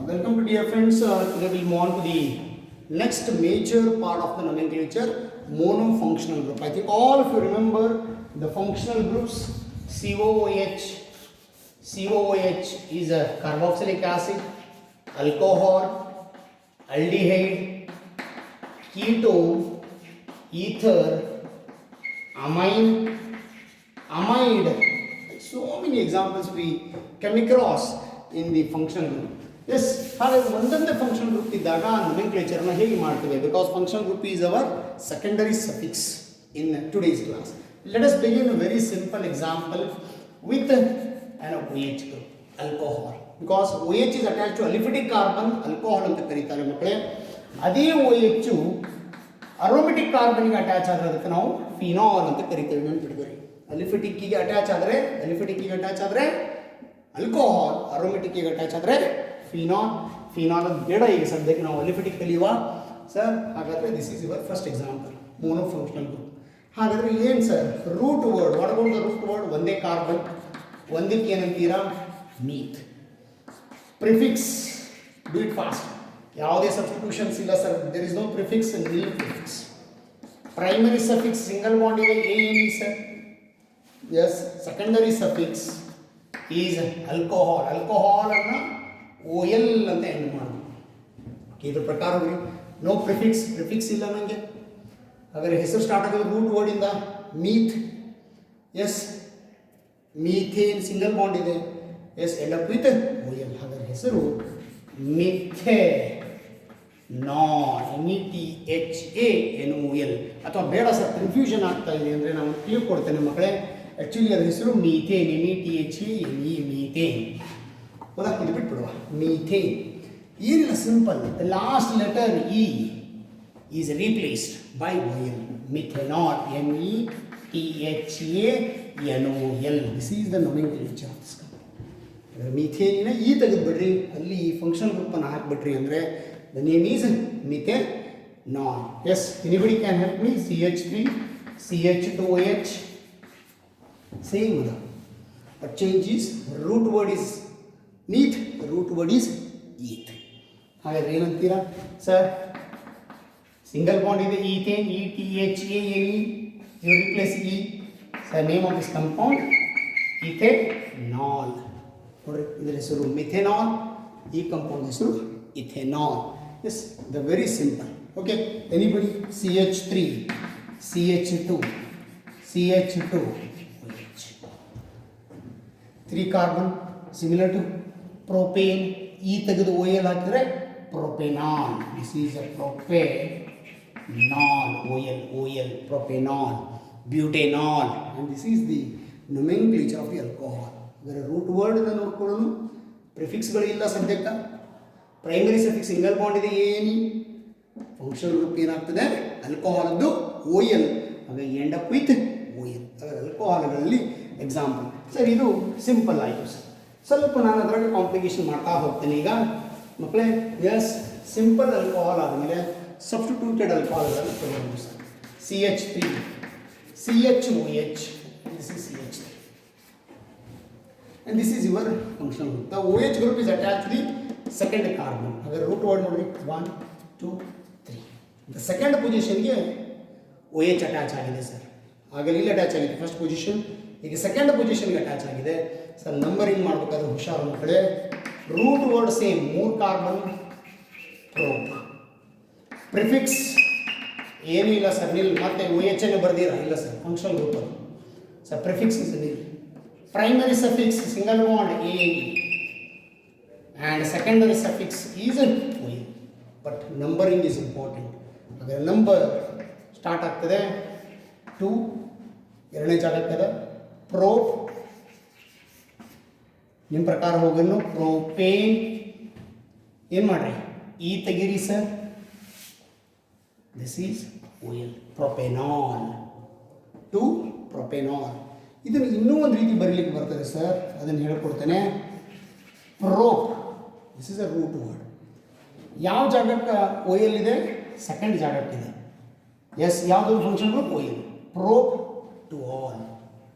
Welcome to dear friends. Today we'll move on to the next major part of the nomenclature, monofunctional group. I think all of you remember the functional groups. COOH is a carboxylic acid, alcohol, aldehyde, ketone, ether, amide. So many examples we come across in the functional group. Yes, ಹಾಗಾದ್ರೆ ಒಂದೊಂದೇ functional group ಇದ್ದಾಗ nomenclature ಹೇಗೆ ಮಾಡ್ತೀವಿ because functional group is our secondary suffix in today's class. Let us begin a very simple example with an OH group, alcohol, because OH is attached to aliphatic carbon, alcohol ಅಂತ ಕರೀತಾರೆ ಮಕ್ಕಳೇ. ಅದೇ OH aromatic ಕಾರ್ಬನ್ಗೆ attach ಆಗೋದಕ್ಕೆ ನಾವು phenol ಅಂತ ಕರಿತೇವೆ. ನೆನಪಿಟ್ಕೊಳ್ಳಿ, ಅಲಿಫೆಟಿಕ್ಕಿಗೆ ಅಟ್ಯಾಚ್ ಆದರೆ ಆಲ್ಕೋಹಾಲ್, ಅರೋಮೆಟಿಕ್ಕಿಗೆ ಅಟ್ಯಾಚ್ ಆದರೆ ಫಿನಾಲ್ ಅಂತ ಬೇಡ. ಈಗ ಸದ್ಯಕ್ಕೆ ನಾವು ಅಲಿಫೆಟಿಕ್ ಕಲಿಯುವ ಸರ್. ಹಾಗಾದರೆ this is your first example, monofunctional group. ಹಾಗಾದರೆ ಏನು sir root word, what about the root word? ಒಂದೇ ಕಾರ್ಬನ್, ಒಂದಕ್ಕೆ ಏನಂತೀರಾ? Meth. Prefix, do it fast. ಯಾವುದೇ ಸಬ್ಸ್ಟಿಟ್ಯೂಷನ್ಸ್ ಇಲ್ಲ sir, there is no prefix, nil prefix. Primary suffix single bond ಇದೆ, ಏನಿ sir. Yes, secondary suffix is alcohol. Alcohol ಅನ್ನು OL ಅಂತ ಎಂಡ್ ಮಾಡೋದು. ಇದ್ರ ಪ್ರಕಾರ ನೋ ಪ್ರಿಫಿಕ್ಸ್ ಇಲ್ಲ ನನಗೆ. ಹಾಗಾದರೆ ಹೆಸರು ಸ್ಟಾರ್ಟ್ ಆಗೋದು ರೂಟ್ ವರ್ಡಿಂದ. Meth, yes, methane single bond ಇದೆ, yes, end up with OL. ಹಾಗಾದರೆ ಹೆಸರು ಮಿಥೆನಾಲ್, METHANOL. ಅಥವಾ ಬೇಡ ಸರ್ ಕನ್ಫ್ಯೂಷನ್ ಆಗ್ತಾ ಇದೆ ಅಂದರೆ ನಾನು ಕ್ಲಿಯರ್ ಕೊಡ್ತೇನೆ ಮಕ್ಕಳೇ. ಆ್ಯಕ್ಚುಲಿ ಅದರ ಹೆಸರು ಮೀಥೇನ್, METHANE, ಮೀಥೇನ್. ಹೌದಾ? ಇದು ಬಿಟ್ಬಿಡುವ. ಮೀಥೇನ್ ಏನಿಲ್ಲ, simple. The last letter E is replaced by OL. Methanol, METHANOL. This is the nomenclature of this company. ಮೀಥೇನಿನ ಈ ತೆಗೆದುಬಿಡ್ರಿ, ಅಲ್ಲಿ ಫಂಕ್ಷನ್ ಗ್ರೂಪನ್ನು ಹಾಕಿಬಿಟ್ರಿ ಅಂದರೆ the name is methanol. Yes, anybody can help me? CH3, CH2OH, same ಅದ. But change is root word is meth, root word is eth. ಹಾಗಾದರೆ ಏನಂತೀರಾ ಸರ್? ಸಿಂಗಲ್ ಬಾಂಡ್ ಇದೆ, ethane, ETHANE, you replace E. Sir name of this compound ethanol. ನೋಡ್ರಿ, ಇದರ ಹೆಸರು methanol, ಈ compound ಹೆಸರು ethanol. Yes, the very simple. Okay, anybody? CH3, CH2, CH2OH, 3 carbon, similar to propane. ಈ ತೆಗೆದು OL ಹಾಕಿದರೆ propanol. This is a propanol. OL, propanol, butanol. And this is the nomenclature of the alcohol. ಇದರ root ವರ್ಡನ್ನು ನೋಡ್ಕೊಳ್ಳೋಣ. ಪ್ರಿಫಿಕ್ಸ್ಗಳಿಲ್ಲ ಸದ್ಯಕ್ಕೆ. Primary suffix single bond ಇದೆ, ಏನಿ. ಫಂಕ್ಷನಲ್ ಗ್ರೂಪ್ ಏನಾಗ್ತದೆ? ಆಲ್ಕೋಹಾಲದ್ದು OL. ಹಾಗಾಗಿ ಎಂಡ್ ಅಪ್ ವಿತ್ OL. ಅದರ ಆಲ್ಕೋಹಾಲ್ಗಳಲ್ಲಿ ಎಕ್ಸಾಂಪಲ್ ಸರ್. ಇದು ಸಿಂಪಲ್ ಆಯಿತು ಸರ್. ಸ್ವಲ್ಪ ನಾನು ಅದರಲ್ಲಿ ಕಾಂಪ್ಲಿಕೇಶನ್ ಮಾಡ್ತಾ ಹೋಗ್ತೇನೆ ಈಗ ಮಕ್ಕಳೇ. ಎಸ್, ಸಿಂಪಲ್ ಆಲ್ಕೋಹಾಲ್ ಆದಮೇಲೆ ಸಬ್ಸ್ಟಿಟ್ಯೂಟೆಡ್ ಆಲ್ಕೋಹಾಲ್ಗಳನ್ನು ತಗೊಳ್ಳೋದು sir. CH3, CHOH, this is CH3, and this is your functional group. The OH group is attached to the second carbon. ಅगर ರೂಟ್ ವರ್ಡ್ ನೋಡಿ 1 2 3. the second ಪೊಸಿಷನ್ಗೆ OH ಅಟ್ಯಾಚ್ ಆಗಿದೆ sir. ಆಗಲಿ ಇಲ್ಲಿ attach ಆಗಿದೆ first position, ಈಗ second ಪೊಸಿಷನ್ಗೆ attach ಆಗಿದೆ ಸರ್. ನಂಬರಿಂಗ್ ಮಾಡಬೇಕಾದ್ರೆ ಹುಷಾರು ಮಕ್ಕಳೇ. Root word same, 3 carbon, prop. Prefix ಏನೂ ಇಲ್ಲ ಸರ್, ನಿಲ್. ಮತ್ತೆ OH ಅನ್ನು ಬರ್ದಿರ ಇಲ್ಲ ಸರ್, ಫಂಕ್ಷನಲ್ ಗ್ರೂಪ್ ಅದು sir. Prefix is nil. Primary suffix single bond ANE, and secondary suffix is OL. But numbering is important. ಅದರ ನಂಬರ್ ಸ್ಟಾರ್ಟ್ ಆಗ್ತದೆ 2, ಎರಡನೇ ಜಾಗಕ್ಕೆ ಪ್ರೋಪ್. ನಿಮ್ಮ ಪ್ರಕಾರ ಹೋಗನ್ನು ಪ್ರೋಪೇನ್ ಏನು ಮಾಡ್ರಿ? ಈ ತೆಗೀರಿ sir. This is OL, propanol two propanol. ಇದನ್ನು ಇನ್ನೂ ಒಂದು ರೀತಿ ಬರೀಲಿಕ್ಕೆ ಬರ್ತದೆ ಸರ್, ಅದನ್ನು ಹೇಳ್ಕೊಡ್ತೇನೆ. Prop, this is a root word. ಯಾವ ಜಾಗಕ್ಕೆ OL ಇದೆ? ಸೆಕೆಂಡ್ ಜಾಗಕ್ಕಿದೆ. ಎಸ್, ಯಾವುದು function group? OL. Prop two ol,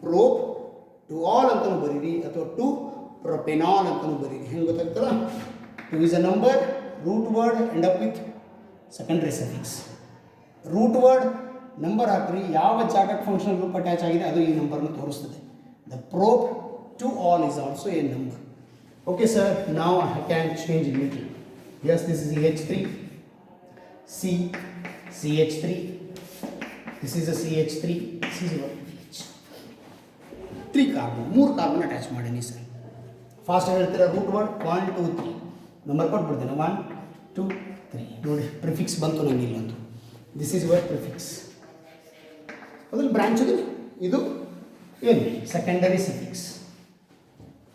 prop two ol ಅಂತಲೂ ಬರೀರಿ, ಅಥವಾ ಟು ಪ್ರೊಪೆನಾಲ್ ಅಂತಲೂ ಬರೀರಿ. ಹೆಂಗೆ ಗೊತ್ತಾಗ್ತಲ್ಲ? 2 is a number, root word end up with secondary suffix. Root word number ಹಾಕ್ರಿ, ಯಾವ ಜಾಗಕ್ಕೆ ಫಂಕ್ಷನಲ್ ಗ್ರೂಪ್ ಅಟ್ಯಾಚ್ ಆಗಿದೆ ಅದು ಈ ನಂಬರ್ನ ತೋರಿಸ್ತದೆ. The prop two ol is also a number. Okay sir, now I can change immediately. Yes, this is CH3, CH3, this is a CH3, this is your H. 3 carbon, 3 carbon attach ಮಾಡೀನಿ sir. Fast ಹೇಳ್ತೀರಾ, root word 1 2 3 number ಕೊಟ್ಬಿಡ್ತೇನೆ, 1 2 3 ನೋಡಿ prefix ಬಂತು ನನಗೆ ಇಲ್ಲೊಂದು. This is your prefix. ಅದ್ರಲ್ಲಿ branch ಇದೆ, ಇದು ಏನು ಸೆಕೆಂಡರಿ ಸಫಿಕ್ಸ್.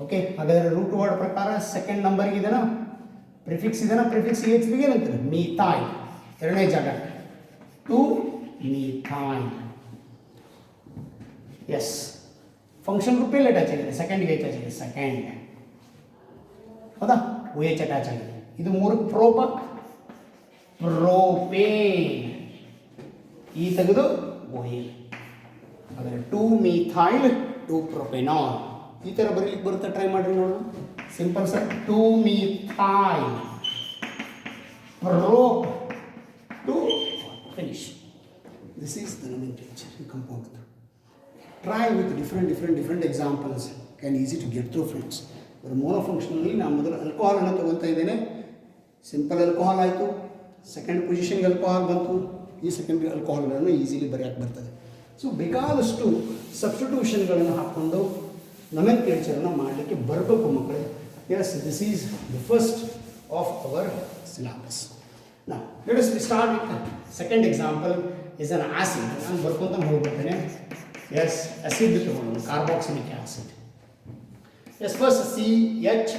ಓಕೆ, ಹಾಗಾದರೆ ರೂಟ್ ವರ್ಡ್ ಪ್ರಕಾರ ಸೆಕೆಂಡ್ ನಂಬರ್ಗೆ ಇದೆನಾ ಪ್ರಿಫಿಕ್ಸ್, ಇದೆನಾ ಪ್ರಿಫಿಕ್ಸ್ ಎಚ್ ಬಿಗೆ ಏನಂತಾರೆ ಮೀಥೈಲ್, ಎರಡನೇ ಜಾಗ two methyl. Yes, function group ಎಲ್ಲಿ ಅಟ್ಯಾಚ್ ಆಗಿದೆ, ಸೆಕೆಂಡ್ಗೆ ಅಟ್ಯಾಚ್ ಆಗಿದೆ, ಸೆಕೆಂಡ್ ಹೌದಾ, ಓ ಎಚ್ ಅಟ್ಯಾಚ್ ಆಗಿದೆ. ಇದು 3 ಪ್ರೋಪ ಪ್ರೋಪೇನ್, ಈ ತೆಗೆದು ಓಯಿಲ್. ಹಾಗಾದರೆ 2 ಮೀಥೈಲ್ 2 ಪ್ರೊಪೆನಾಲ್ ಈ ಥರ ಬರೀಲಿಕ್ಕೆ ಬರುತ್ತೆ, ಟ್ರೈ ಮಾಡಿರಿ ನೋಡೋಣ. Simple sir, 2 methyl ಪ್ರೋಪ್ 2 finish. This is the nomenclature you compound. Try with different examples, can easy to get through friends. ಬರೀ ಮೋನೋಫಂಕ್ಷನಲ್ಲಿ ನಾನು ಮೊದಲು ಆಲ್ಕೋಹಾಲನ್ನು ತೊಗೊತಾ ಇದ್ದೇನೆ, ಸಿಂಪಲ್ ಆಲ್ಕೋಹಾಲ್ ಆಯಿತು, ಸೆಕೆಂಡ್ ಪೊಸಿಷನ್ಗೆ ಆಲ್ಕೋಹಾಲ್ ಬಂತು, ಈ ಸೆಕೆಂಡ್ ಆಲ್ಕೋಹಾಲ್ಗಳನ್ನು ಈಸಿಲಿ ಬರೆಯೋಕ್ಕೆ ಬರ್ತದೆ. ಸೊ ಬೇಕಾದಷ್ಟು ಸಬ್ಸ್ಟಿಟ್ಯೂಷನ್ಗಳನ್ನು ಹಾಕ್ಕೊಂಡು nomenclature ಮಾಡಲಿಕ್ಕೆ ಬರಬೇಕು ಮಕ್ಕಳೇ. Yes, this is the first of our syllabus. ನಾ let us start with second example is an acid. ನಾನು ಬರ್ಕೊಂತ ಹೋಗ್ಬಿಡ್ತೇನೆ. ಎಸ್, ಆಸಿಡ್ ತಗೊಳ್ಳೋಣ, carboxylic acid. Yes, first CHCOOH.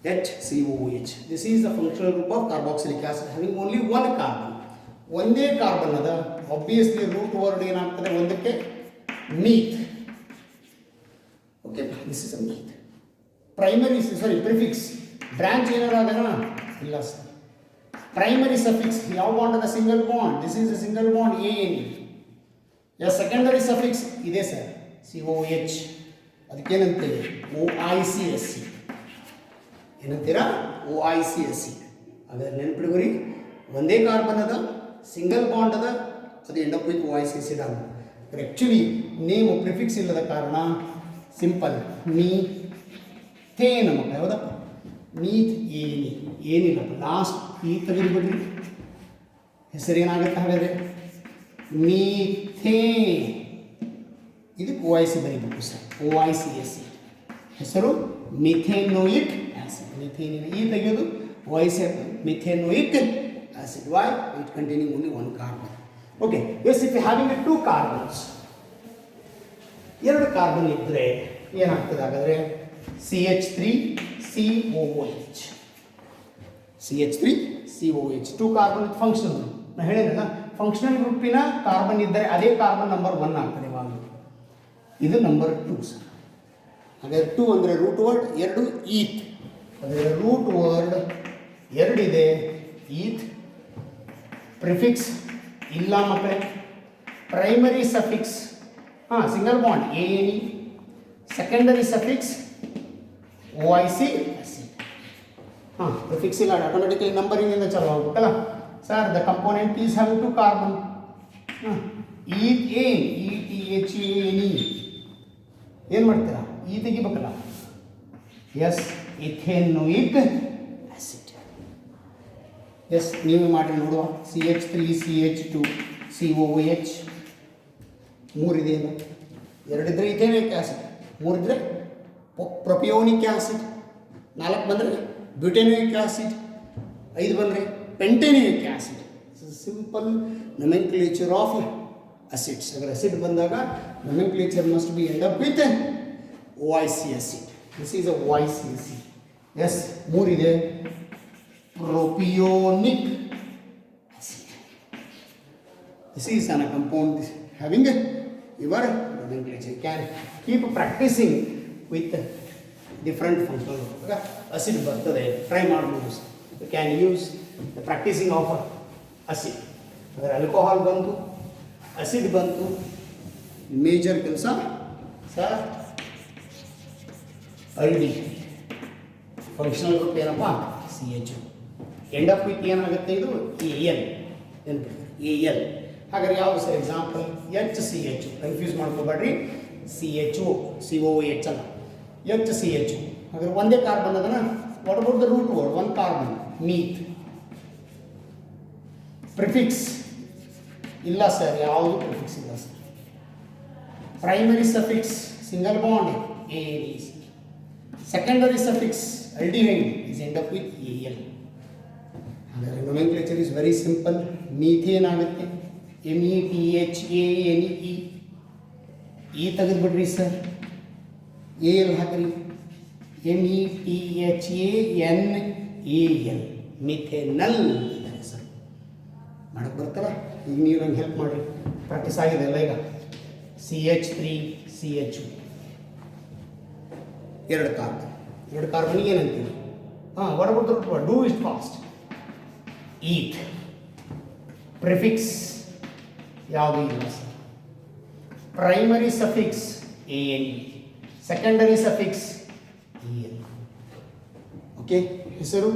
HCOOH. This is the functional group of carboxylic acid having only one carbon. ಒಂದೇ carbon ಅದ. Obviously root word ಏನಾಗ್ತದೆ ಒಂದಕ್ಕೆ meth. Okay, this is a meth. Primary prefix branch ಏನಾರ ಅದನಾ ಇಲ್ಲ sir. Primary suffix ಯಾವ bond ಅದ, single bond. This is a single bond AN. Secondary suffix ಇದೆ ಸರ್, COH. ಅದಕ್ಕೇನಂತೇಳಿ OICSC ಏನಂತೀರಾ, OICSC. ಹಾಗಾದ್ರೆ ನೆನಪಿಡ್ಕೊರಿ, ಒಂದೇ ಕಾರ್ಬನ್ ಅದ, ಸಿಂಗಲ್ ಬಾಂಡ್ ಅದ, ಅದು ಎಂಡ್ ಅಪ್ ವಿತ್ OICSC ಆಗ. ಆ್ಯಕ್ಚುಲಿ ನೇಮು ಪ್ರಿಫಿಕ್ಸ್ ಇಲ್ಲದ ಕಾರಣ ಸಿಂಪಲ್ ಮೀಥೇನ್ ಮಕ್ಕಳು. ಯಾವುದಪ್ಪ ಮೀತ್ ಏನಿಲ್ಲಪ್ಪ, ಲಾಸ್ಟ್ ಈ ತೆಗೆದುಬಿಡ್ರಿ, ಹೆಸರೇನಾಗುತ್ತೆ ಹಾಗಾದರೆ ಮೀಥೇನ್. ಇದಕ್ಕೆ OIC ಬರೀಬೇಕು ಸರ್, OICSC. ಹೆಸರು ಮಿಥೇನೋಯಿಕ್ ಆಸಿಡ್. ಮಿಥೇನಿನ ಈ ತೆಗೆಯೋದು OIC methanoic acid. Why? It containing only one carbon. Okay, yes, if having 2 carbons, 2 carbon ಇದ್ದರೆ ಏನಾಗ್ತದೆ ಹಾಗಾದರೆ CH3COOH. CH3COOH 2 carbon with functional group. ನಾನು ಹೇಳಿದ್ರಲ್ಲ, ಫಂಕ್ಷನಲ್ ಗ್ರೂಪಿನ ಕಾರ್ಬನ್ ಇದ್ದರೆ ಅದೇ ಕಾರ್ಬನ್ ನಂಬರ್ 1 ಆಗ್ತದೆ ಇವಾಗ. ಇದು ನಂಬರ್ 2 ಸರ್. ಹಾಗಾದರೆ 2 ಅಂದರೆ ರೂಟ್ ವರ್ಡ್ 2 ಈತ್. ಅಂದರೆ ರೂಟ್ ವರ್ಡ್ 2 ಇದೆ, ಈತ್. ಪ್ರಿಫಿಕ್ಸ್ ಇಲ್ಲ ಮಕ್ಕಳೇ. Primary suffix single bond ANE. Secondary suffix OIC acid. Prefix ಇಲ್ಲ, ಆಟೋಮೆಟಿಕಲಿ ನಂಬರಿಂಗಿಂದ ಚಾಲು ಆಗ್ಬೇಕಲ್ಲ sir. The component is having 2 carbon. ETHANE ಏನು ಮಾಡ್ತೀರಾ, ಈ ತೆಗಿಬೇಕಲ್ಲ. Yes, ethanoic acid. ಎಸ್, ನೀವು ಮಾಡಿ ನೋಡುವ. CH3CH2COOH 3 ಇದೆ, 2 ಇದ್ದರೆ ಇಥೇನೋಯಿಕ್ ಆಸಿಡ್, 3 ಇದ್ದರೆ ಪ್ರೊಪಿಯೋನಿಕ್ ಆಸಿಡ್, 4 ಬಂದರೆ ಬ್ಯೂಟೆನೋಯಿಕ್ ಆಸಿಡ್, 5 ಬಂದರೆ pentanoic acid. Simple nomenclature of acids. ಅगर acid ಬಂದಾಗ nomenclature must be end up with OIC acid. This is a OIC acid. Yes, 3 ಇದೆ. Propionic acid. This is a compound having your nomenclature. You can keep practicing with different functional acid ಬರ್ತದೆ, try ಮಾಡಬಹುದು. You can use the practicing of acid. ಅगर alcohol ಬಂತು, acid ಬಂತು, major ಕೆಲಸ sir aldehyde. Functional group ಏನಪ್ಪ C H. End up with ಏನಾಗುತ್ತೆ ಇದು A L A L. ಹಾಗಾದ್ರೆ ಯಾವುದು sir example H C H. Confuse ಮಾಡ್ಕೋಬೇಡ್ರಿ, C H O C O H ಅಲ್ಲ, ಎಚ್ ಸಿ ಎಚ್. ಹಾಗಾದ್ರೆ ಒಂದೇ ಕಾರ್ಬನ್ ಅದನ್ನ what about the root word one carbon meth. Prefix ಇಲ್ಲ ಸರ್, ಯಾವುದು ಪ್ರಿಫಿಕ್ಸ್ ಇಲ್ಲ sir. Primary suffix single bond A D C. Secondary suffix aldehyde is end up with al. ಹಾಗಾದ್ರೆ nomenclature is very simple. Methane ಆಗುತ್ತೆ METHANE. E ತೆಗೆದುಬಿಡ್ರಿ sir, L ಹಾಕ್ರಿ METHANAL ಮಿಥೆನಲ್ sir. ಮಾಡಕ್ಕೆ ಬರ್ತಲ್ಲ? ಈಗ ನೀವು ನಂಗೆ ಹೆಲ್ಪ್ ಮಾಡಿರಿ, ಪ್ರಾಕ್ಟೀಸ್ ಆಗಿದೆ ಅಲ್ಲ ಈಗ. CH3CH ಎರಡು ಕಾರ್ಬನ್ಗೆ ಏನಂತೀವಿ? ಹಾಂ, what about the root word? Do it fast. ಈಟ್. ಪ್ರಿಫಿಕ್ಸ್ ಯಾವುದು ಇಲ್ಲ sir. Primary suffix ANE, secondary suffix EL. Okay, ಹೆಸರು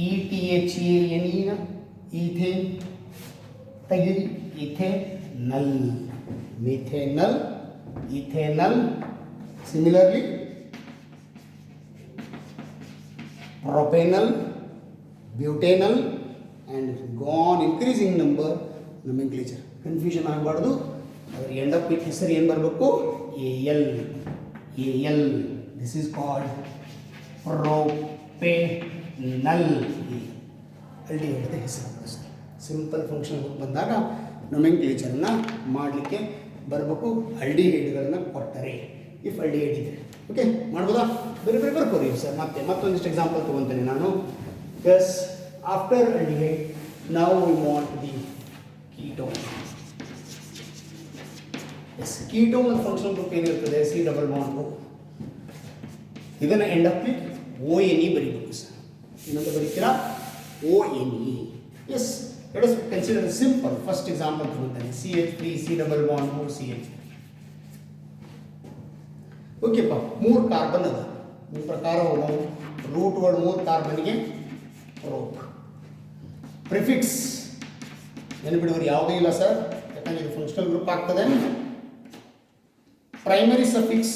ETHANE ನ ಈಥೇನ್ ತೆಗೀರಿ, ethanal, ಮಿಥೆನಲ್, ಇಥೆನಲ್. Similarly, propanol, butanol, and go on increasing number nomenclature. Confusion ಆಗಬಾರ್ದು. ಅದ್ರ ಎಂಡ್ ಅಪ್ ವಿತ್ ಹೆಸರು ಏನು ಬರಬೇಕು? AL. This is called propanol. aldehyde ಹೆಸರು ಸರ್. ಸಿಂಪಲ್ ಫಂಕ್ಷನ್ ಬಂದಾಗ nomenclature-ನ ಮಾಡಲಿಕ್ಕೆ ಬರಬೇಕು aldehyde-ಗಳನ್ನು ಕೊಟ್ಟರೆ. ಇಫ್ aldehyde ಇದೆ, ಓಕೆ ಮಾಡ್ಬೋದಾ? ಬೇರೆ ಬರ್ಕೋರಿ ಸರ್. ಮತ್ತೊಂದಿಷ್ಟು ಎಕ್ಸಾಂಪಲ್ ತೊಗೊತೇನೆ ನಾನು. Yes, after aldehyde now we want the ketone. Yes, ketone functional group ಏನಿರ್ತದೆ? C double bond O. ಇದನ್ನು ಎಂಡ್ ಅಪ್ ವಿತ್ ONE ಬರೀಬೇಕು ಸರ್. ಇನ್ನೊಂದು ಬರೀತೀರಾ? ONE. Yes, let us consider simple. First example ತೊಗೊತೇನೆ. CH3 C double bond O CH. ಓಕೆಪ್ಪ, 3 carbon ಅದ. ನಿಮ್ಮ ಪ್ರಕಾರ ಹೋಗೋಣ. ರೂಟ್ ವರ್ಡ್ 3 ಕಾರ್ಬನ್ಗೆ ರೋಪ್. ಪ್ರಿಫಿಕ್ಸ್ ನೆನಪಿಡುವರು ಯಾವುದೂ ಇಲ್ಲ ಸರ್, ಯಾಕಂದರೆ ಇದು ಫಂಕ್ಷನಲ್ ಗ್ರೂಪ್ ಆಗ್ತದೆ. Primary suffix